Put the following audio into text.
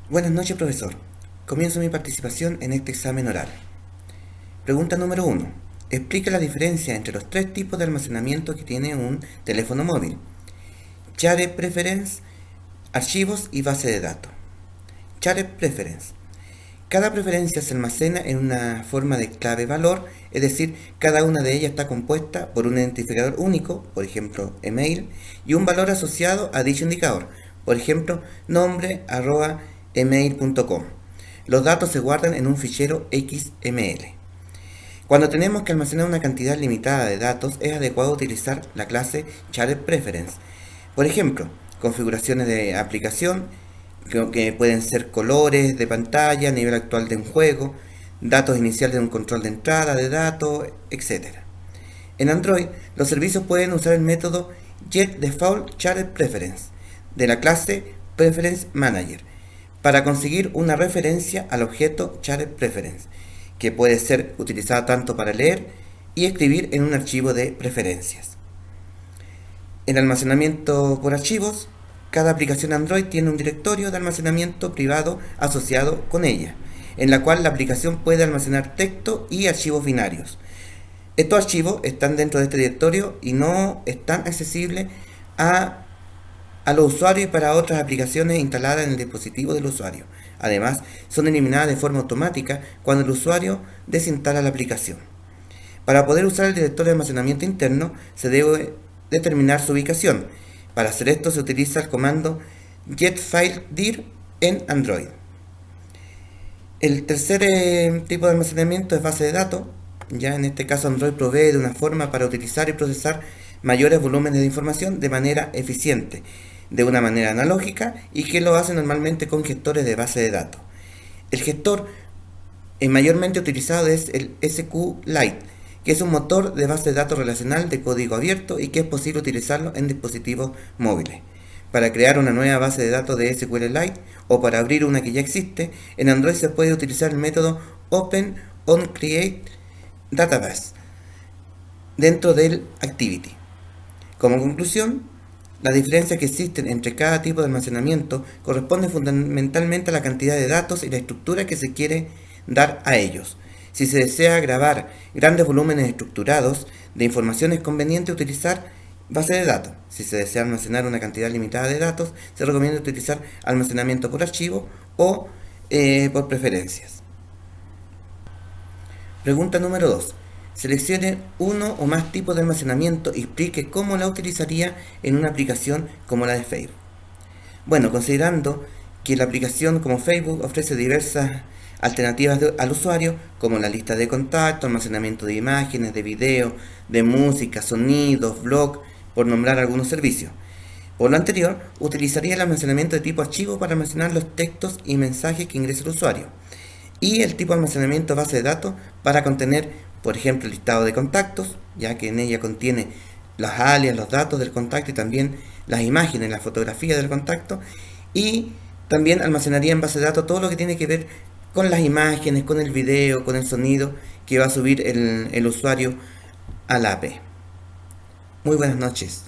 Buenas noches, profesor. Comienzo mi participación en este examen oral. Pregunta número 1. Explica la diferencia entre los tres tipos de almacenamiento que tiene un teléfono móvil. Shared Preference, archivos y base de datos. Shared Preference. Cada preferencia se almacena en una forma de clave-valor, es decir, cada una de ellas está compuesta por un identificador único, por ejemplo, email, y un valor asociado a dicho indicador, por ejemplo, nombre@email.com. Los datos se guardan en un fichero XML. Cuando tenemos que almacenar una cantidad limitada de datos, es adecuado utilizar la clase Shared Preference. Por ejemplo, configuraciones de aplicación, que pueden ser colores de pantalla, nivel actual de un juego, datos iniciales de un control de entrada de datos, etc. En Android, los servicios pueden usar el método getDefaultSharedPreference de la clase Preference Manager para conseguir una referencia al objeto SharedPreference, que puede ser utilizada tanto para leer y escribir en un archivo de preferencias. El almacenamiento por archivos. Cada aplicación Android tiene un directorio de almacenamiento privado asociado con ella, en la cual la aplicación puede almacenar texto y archivos binarios. Estos archivos están dentro de este directorio y no están accesibles a los usuarios y para otras aplicaciones instaladas en el dispositivo del usuario. Además, son eliminadas de forma automática cuando el usuario desinstala la aplicación. Para poder usar el directorio de almacenamiento interno, se debe determinar su ubicación. Para hacer esto se utiliza el comando getFileDir en Android. El tercer tipo de almacenamiento es base de datos. Ya en este caso Android provee de una forma para utilizar y procesar mayores volúmenes de información de manera eficiente, de una manera analógica, y que lo hace normalmente con gestores de base de datos. El gestor mayormente utilizado es el SQLite, que es un motor de base de datos relacional de código abierto y que es posible utilizarlo en dispositivos móviles. Para crear una nueva base de datos de SQLite o para abrir una que ya existe, en Android se puede utilizar el método OpenOnCreateDatabase dentro del Activity. Como conclusión, las diferencias que existen entre cada tipo de almacenamiento corresponden fundamentalmente a la cantidad de datos y la estructura que se quiere dar a ellos. Si se desea grabar grandes volúmenes estructurados de información, es conveniente utilizar base de datos. Si se desea almacenar una cantidad limitada de datos, se recomienda utilizar almacenamiento por archivo o por preferencias. Pregunta número 2. Seleccione uno o más tipos de almacenamiento y explique cómo la utilizaría en una aplicación como la de Facebook. Bueno, considerando que la aplicación como Facebook ofrece diversas alternativas al usuario, como la lista de contactos, almacenamiento de imágenes, de video, de música, sonidos, blog, por nombrar algunos servicios. Por lo anterior, utilizaría el almacenamiento de tipo archivo para almacenar los textos y mensajes que ingresa el usuario, y el tipo de almacenamiento base de datos para contener, por ejemplo, el listado de contactos, ya que en ella contiene los alias, los datos del contacto y también las imágenes, las fotografías del contacto, y también almacenaría en base de datos todo lo que tiene que ver con las imágenes, con el video, con el sonido que va a subir el usuario a la AP. Muy buenas noches.